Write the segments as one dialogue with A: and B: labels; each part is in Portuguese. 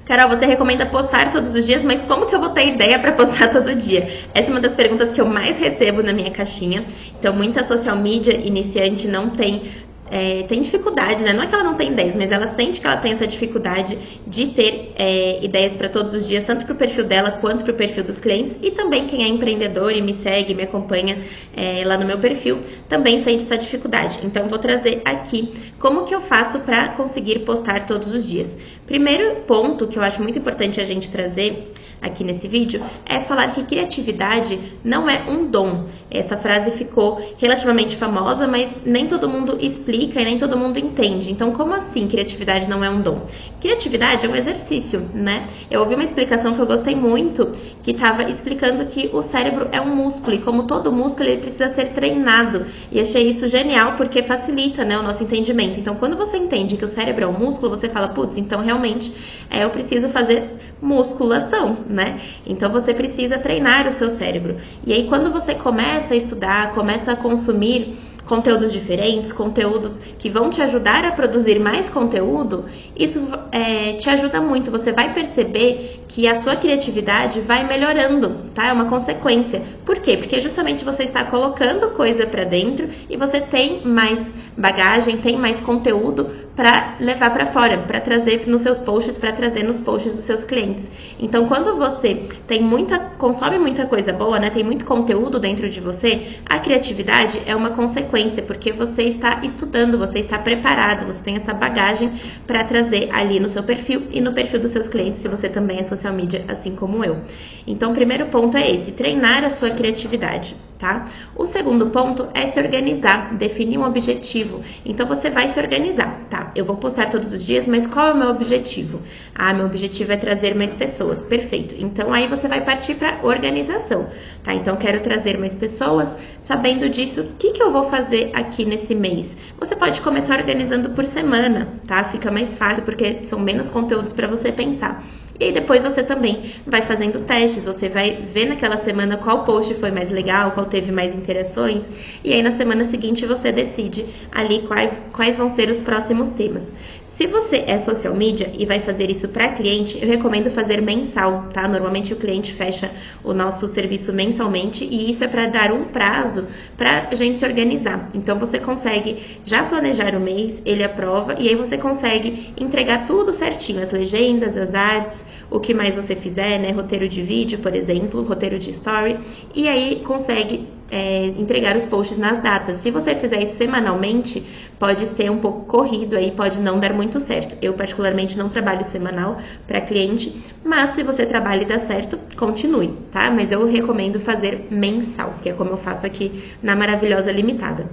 A: Carol, você recomenda postar todos os dias, mas como que eu vou ter ideia para postar todo dia? Essa é uma das perguntas que eu mais recebo na minha caixinha. Então, muita social media iniciante não tem dificuldade, né? Não é que ela não tem ideias, mas ela sente que ela tem essa dificuldade de ter ideias para todos os dias, tanto para o perfil dela quanto para o perfil dos clientes. E também quem é empreendedor e me segue, me acompanha lá no meu perfil, também sente essa dificuldade. Então, vou trazer aqui como que eu faço para conseguir postar todos os dias. Primeiro ponto que eu acho muito importante a gente trazer aqui nesse vídeo é falar que criatividade não é um dom. Essa frase ficou relativamente famosa, mas nem todo mundo explica e nem todo mundo entende. Então, como assim criatividade não é um dom? Criatividade é um exercício, né? Eu ouvi uma explicação que eu gostei muito, que estava explicando que o cérebro é um músculo e como todo músculo ele precisa ser treinado. E achei isso genial porque facilita, né, o nosso entendimento. Então, quando você entende que o cérebro é um músculo, você fala, putz, então realmente eu preciso fazer musculação, né? Então você precisa treinar o seu cérebro. E aí quando você começa a estudar, começa a consumir conteúdos diferentes, conteúdos que vão te ajudar a produzir mais conteúdo, isso te ajuda muito. Você vai perceber que a sua criatividade vai melhorando, tá? É uma consequência. Por quê? Porque justamente você está colocando coisa para dentro e você tem mais bagagem, tem mais conteúdo para levar para fora, para trazer nos seus posts, para trazer nos posts dos seus clientes. Então, quando você consome muita coisa boa, né? Tem muito conteúdo dentro de você, a criatividade é uma consequência, porque você está estudando, você está preparado, você tem essa bagagem para trazer ali no seu perfil e no perfil dos seus clientes, se você também é social media, assim como eu. Então, o primeiro ponto é esse, treinar a sua criatividade, tá? O segundo ponto é se organizar, definir um objetivo. Então, você vai se organizar, tá? Eu vou postar todos os dias, mas qual é o meu objetivo? Meu objetivo é trazer mais pessoas, perfeito. Então, aí você vai partir para organização, tá? Então, quero trazer mais pessoas, sabendo disso, o que eu vou fazer aqui nesse mês? Você pode começar organizando por semana, tá? Fica mais fácil, porque são menos conteúdos para você pensar. E aí depois você também vai fazendo testes, você vai ver naquela semana qual post foi mais legal, qual teve mais interações, e aí na semana seguinte você decide ali quais vão ser os próximos temas. Se você é social media e vai fazer isso para cliente, eu recomendo fazer mensal, tá? Normalmente o cliente fecha o nosso serviço mensalmente e isso é para dar um prazo para a gente se organizar. Então você consegue já planejar o mês, ele aprova e aí você consegue entregar tudo certinho, as legendas, as artes, o que mais você fizer, né? Roteiro de vídeo, por exemplo, roteiro de story, e aí consegue entregar os posts nas datas. Se você fizer isso semanalmente, pode ser um pouco corrido, aí pode não dar muito certo. Eu particularmente não trabalho semanal para cliente, mas se você trabalha e dá certo, continue, tá? Mas eu recomendo fazer mensal, que é como eu faço aqui na Maravilhosa Limitada.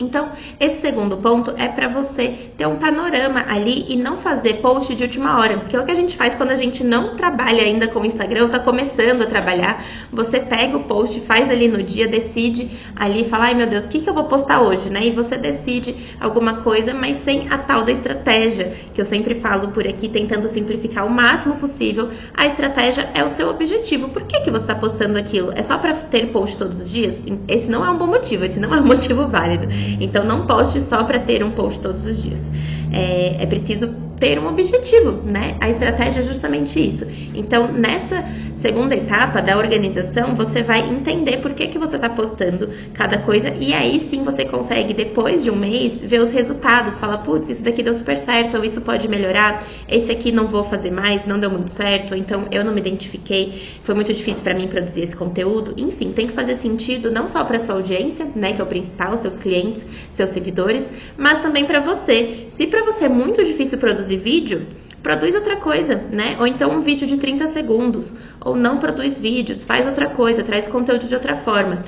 A: Então, esse segundo ponto é para você ter um panorama ali e não fazer post de última hora, porque é o que a gente faz quando a gente não trabalha ainda com o Instagram, ou está começando a trabalhar, você pega o post, faz ali no dia, decide ali, fala, ai meu Deus, o que eu vou postar hoje, né? E você decide alguma coisa, mas sem a tal da estratégia, que eu sempre falo por aqui, tentando simplificar o máximo possível. A estratégia é o seu objetivo. Por que você está postando aquilo? É só para ter post todos os dias? Esse não é um bom motivo, esse não é um motivo válido. Então, não poste só para ter um post todos os dias. É preciso ter um objetivo, né? A estratégia é justamente isso. Então, nessa segunda etapa da organização, você vai entender por que você está postando cada coisa e aí sim você consegue, depois de um mês, ver os resultados. Fala, putz, isso daqui deu super certo, ou isso pode melhorar, esse aqui não vou fazer mais, não deu muito certo, então eu não me identifiquei, foi muito difícil para mim produzir esse conteúdo. Enfim, tem que fazer sentido não só para sua audiência, né, que é o principal, seus clientes, seus seguidores, mas também para você. Se para você é muito difícil produzir vídeo, produz outra coisa, né? Ou então um vídeo de 30 segundos, ou não produz vídeos, faz outra coisa, traz conteúdo de outra forma.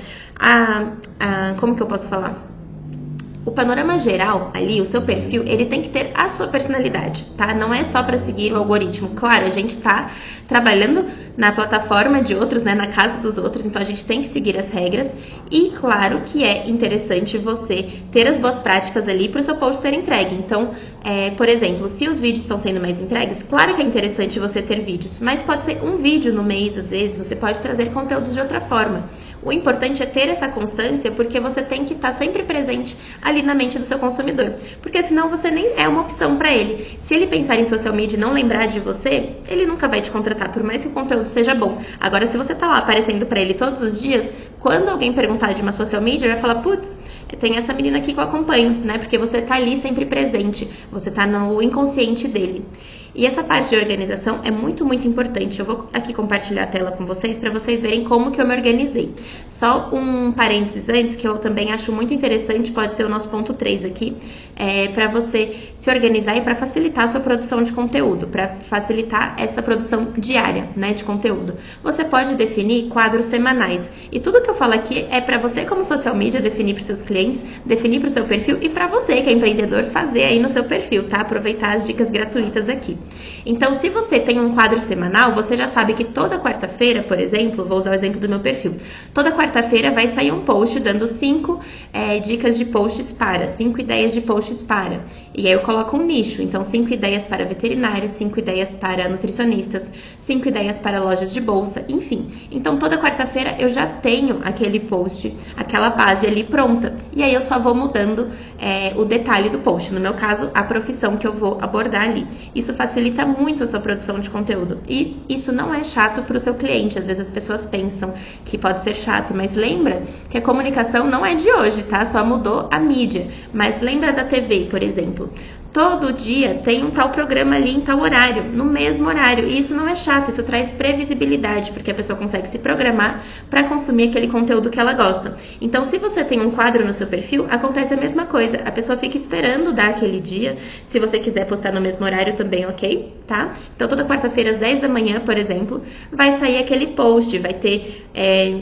A: Como que eu posso falar? O panorama geral ali, o seu perfil, ele tem que ter a sua personalidade, tá? Não é só para seguir o algoritmo. Claro, a gente tá trabalhando na plataforma de outros, né? Na casa dos outros, então a gente tem que seguir as regras. E claro que é interessante você ter as boas práticas ali para o seu post ser entregue. Então, por exemplo, se os vídeos estão sendo mais entregues, claro que é interessante você ter vídeos, mas pode ser um vídeo no mês, às vezes, você pode trazer conteúdos de outra forma. O importante é ter essa constância, porque você tem que estar sempre presente ali ali na mente do seu consumidor. Porque senão você nem é uma opção para ele. Se ele pensar em social media e não lembrar de você, ele nunca vai te contratar, por mais que o conteúdo seja bom. Agora, se você tá lá aparecendo para ele todos os dias, quando alguém perguntar de uma social media, ele vai falar, putz, tem essa menina aqui que eu acompanho, né? Porque você tá ali sempre presente, você tá no inconsciente dele. E essa parte de organização é muito, muito importante. Eu vou aqui compartilhar a tela com vocês para vocês verem como que eu me organizei. Só um parênteses antes, que eu também acho muito interessante, pode ser o nosso ponto 3 aqui, para você se organizar e para facilitar a sua produção de conteúdo, para facilitar essa produção diária, né, de conteúdo. Você pode definir quadros semanais. E tudo que eu falo aqui é para você, como social media, definir para os seus clientes, definir para o seu perfil e para você, que é empreendedor, fazer aí no seu perfil, tá? Aproveitar as dicas gratuitas aqui. Então, se você tem um quadro semanal, você já sabe que toda quarta-feira, por exemplo, vou usar o exemplo do meu perfil, toda quarta-feira vai sair um post dando 5 dicas de posts para, 5 ideias de posts para. E aí eu coloco um nicho, então 5 ideias para veterinários, 5 ideias para nutricionistas, 5 ideias para lojas de bolsa, enfim. Então, toda quarta-feira eu já tenho aquele post, aquela base ali pronta. E aí eu só vou mudando o detalhe do post, no meu caso, a profissão que eu vou abordar ali. Isso facilita muito a sua produção de conteúdo. E isso não é chato para o seu cliente. Às vezes as pessoas pensam que pode ser chato, mas lembra que a comunicação não é de hoje, tá? Só mudou a mídia. Mas lembra da TV, por exemplo. Todo dia tem um tal programa ali em tal horário, no mesmo horário. E isso não é chato, isso traz previsibilidade, porque a pessoa consegue se programar para consumir aquele conteúdo que ela gosta. Então, se você tem um quadro no seu perfil, acontece a mesma coisa. A pessoa fica esperando dar aquele dia. Se você quiser postar no mesmo horário também, ok? Tá? Então, toda quarta-feira às 10 da manhã, por exemplo, vai sair aquele post, vai ter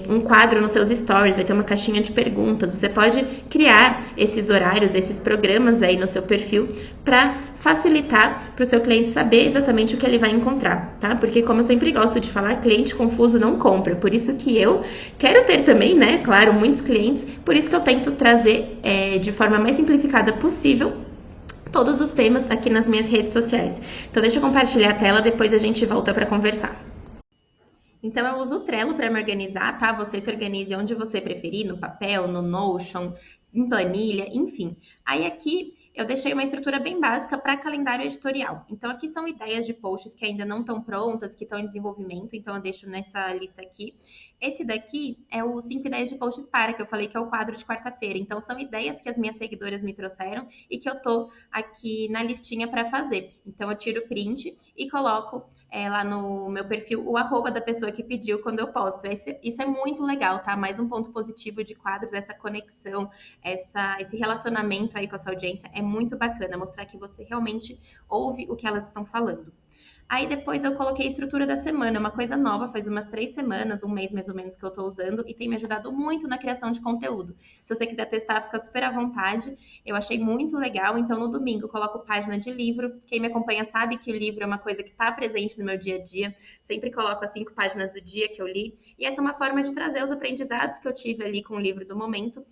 A: um quadro nos seus stories, vai ter uma caixinha de perguntas. Você pode criar esses horários, esses programas aí no seu perfil para facilitar para o seu cliente saber exatamente o que ele vai encontrar, tá? Porque, como eu sempre gosto de falar, cliente confuso não compra. Por isso que eu quero ter também, né, claro, muitos clientes. Por isso que eu tento trazer de forma mais simplificada possível todos os temas aqui nas minhas redes sociais. Então, deixa eu compartilhar a tela, depois a gente volta para conversar. Então, eu uso o Trello para me organizar, tá? Você se organize onde você preferir, no papel, no Notion, em planilha, enfim. Aí aqui eu deixei uma estrutura bem básica para calendário editorial. Então, aqui são ideias de posts que ainda não estão prontas, que estão em desenvolvimento, então eu deixo nessa lista aqui. Esse daqui é o 5 ideias de posts para, que eu falei que é o quadro de quarta-feira. Então, são ideias que as minhas seguidoras me trouxeram e que eu tô aqui na listinha para fazer. Então, eu tiro o print e coloco lá no meu perfil o arroba da pessoa que pediu quando eu posto. Isso é muito legal, tá? Mais um ponto positivo de quadros, essa conexão, esse relacionamento aí com a sua audiência é muito bacana, mostrar que você realmente ouve o que elas estão falando. Aí depois eu coloquei a estrutura da semana, uma coisa nova, faz umas 3 semanas, um mês mais ou menos que eu tô usando e tem me ajudado muito na criação de conteúdo. Se você quiser testar, fica super à vontade. Eu achei muito legal, então no domingo eu coloco página de livro. Quem me acompanha sabe que o livro é uma coisa que está presente no meu dia a dia. Sempre coloco as 5 páginas do dia que eu li. E essa é uma forma de trazer os aprendizados que eu tive ali com o livro do momento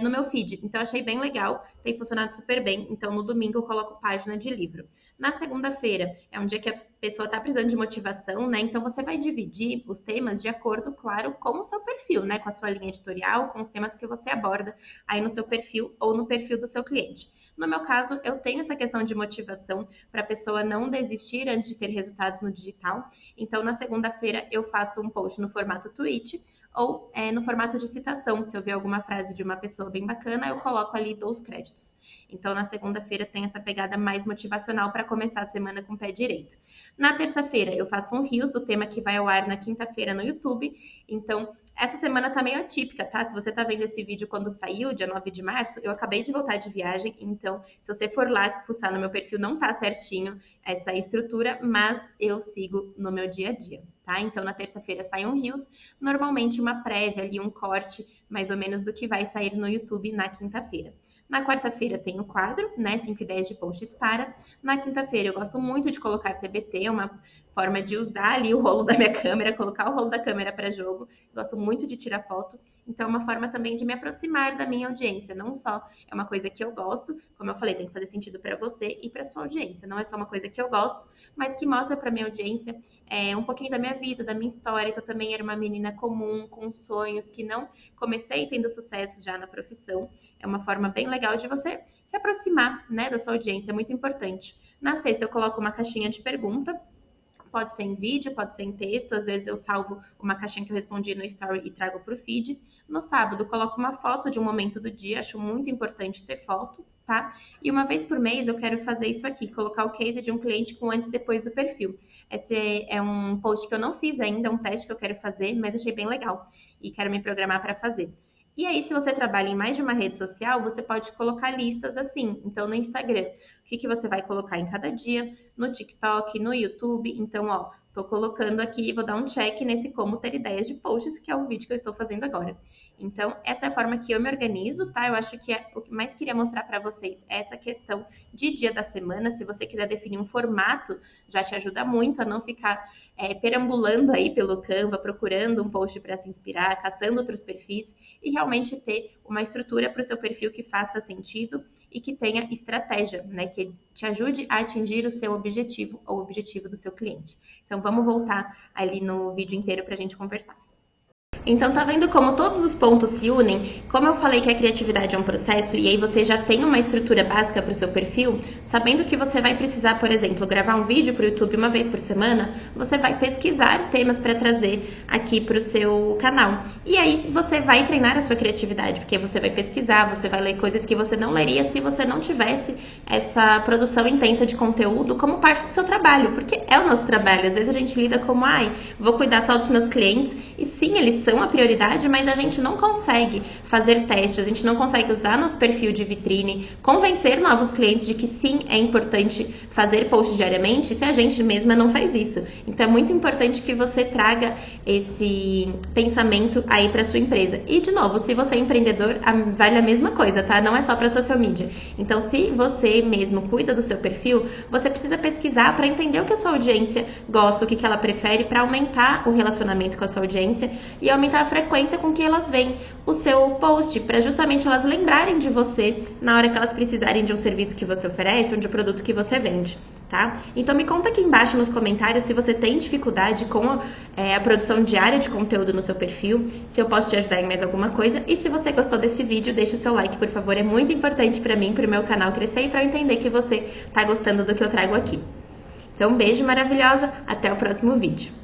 A: no meu feed. Então, eu achei bem legal, tem funcionado super bem. Então, no domingo eu coloco página de livro. Na segunda-feira é um dia que a pessoa está precisando de motivação, né? Então, você vai dividir os temas de acordo, claro, com o seu perfil, né? Com a sua linha editorial, com os temas que você aborda aí no seu perfil ou no perfil do seu cliente. No meu caso, eu tenho essa questão de motivação para a pessoa não desistir antes de ter resultados no digital. Então, na segunda-feira, eu faço um post no formato tweet ou no formato de citação. Se eu ver alguma frase de uma pessoa bem bacana, eu coloco ali, dou os créditos. Então, na segunda-feira tem essa pegada mais motivacional para começar a semana com o pé direito. Na terça-feira, eu faço um Reels do tema que vai ao ar na quinta-feira no YouTube. Então, essa semana tá meio atípica, tá? Se você tá vendo esse vídeo quando saiu, dia 9 de março, eu acabei de voltar de viagem, então se você for lá fuçar no meu perfil, não tá certinho essa estrutura, mas eu sigo no meu dia a dia, tá? Então na terça-feira sai um Reels, normalmente uma prévia ali, um corte mais ou menos do que vai sair no YouTube na quinta-feira. Na quarta-feira tem o quadro, né? 5 ideias de posts para. Na quinta-feira eu gosto muito de colocar TBT, uma forma de usar ali o rolo da minha câmera, colocar o rolo da câmera para jogo. Gosto muito de tirar foto, então é uma forma também de me aproximar da minha audiência. Não só é uma coisa que eu gosto, como eu falei, tem que fazer sentido para você e para sua audiência. Não é só uma coisa que eu gosto, mas que mostra para minha audiência um pouquinho da minha vida, da minha história, que eu também era uma menina comum, com sonhos, que não comecei tendo sucesso já na profissão. É uma forma bem legal de você se aproximar, né, da sua audiência, é muito importante. Na sexta eu coloco uma caixinha de pergunta. Pode ser em vídeo, pode ser em texto. Às vezes eu salvo uma caixinha que eu respondi no story e trago para o feed. No sábado, coloco uma foto de um momento do dia. Acho muito importante ter foto, tá? E uma vez por mês eu quero fazer isso aqui, colocar o case de um cliente com antes e depois do perfil. Esse é um post que eu não fiz ainda, um teste que eu quero fazer, mas achei bem legal e quero me programar para fazer. E aí, se você trabalha em mais de uma rede social, você pode colocar listas assim. Então, no Instagram, o que você vai colocar em cada dia, no TikTok, no YouTube. Então, ó, tô colocando aqui, vou dar um check nesse como ter ideias de posts, que é o vídeo que eu estou fazendo agora. Então, essa é a forma que eu me organizo, tá? Eu acho que o que mais queria mostrar para vocês é essa questão de dia da semana. Se você quiser definir um formato, já te ajuda muito a não ficar perambulando aí pelo Canva, procurando um post para se inspirar, caçando outros perfis e realmente ter uma estrutura para o seu perfil que faça sentido e que tenha estratégia, né? Que te ajude a atingir o seu objetivo ou o objetivo do seu cliente. Então, vamos voltar ali no vídeo inteiro para a gente conversar. Então, tá vendo como todos os pontos se unem? Como eu falei que a criatividade é um processo e aí você já tem uma estrutura básica para o seu perfil, sabendo que você vai precisar, por exemplo, gravar um vídeo para o YouTube uma vez por semana, você vai pesquisar temas para trazer aqui para o seu canal. E aí você vai treinar a sua criatividade, porque você vai pesquisar, você vai ler coisas que você não leria se você não tivesse essa produção intensa de conteúdo como parte do seu trabalho, porque é o nosso trabalho. Às vezes a gente lida como, vou cuidar só dos meus clientes, e sim, eles são a prioridade, mas a gente não consegue fazer testes, a gente não consegue usar nosso perfil de vitrine, convencer novos clientes de que sim, é importante fazer post diariamente, se a gente mesma não faz isso. Então é muito importante que você traga esse pensamento aí para sua empresa. E de novo, se você é empreendedor, vale a mesma coisa, tá? Não é só para social media. Então, se você mesmo cuida do seu perfil, você precisa pesquisar para entender o que a sua audiência gosta, o que ela prefere, para aumentar o relacionamento com a sua audiência e aumentar a frequência com que elas veem o seu post, para justamente elas lembrarem de você na hora que elas precisarem de um serviço que você oferece ou de um produto que você vende, tá? Então me conta aqui embaixo nos comentários se você tem dificuldade com a produção diária de conteúdo no seu perfil, se eu posso te ajudar em mais alguma coisa, e se você gostou desse vídeo, deixa o seu like, por favor, é muito importante para mim, para o meu canal crescer e para eu entender que você tá gostando do que eu trago aqui. Então, um beijo maravilhosa, até o próximo vídeo.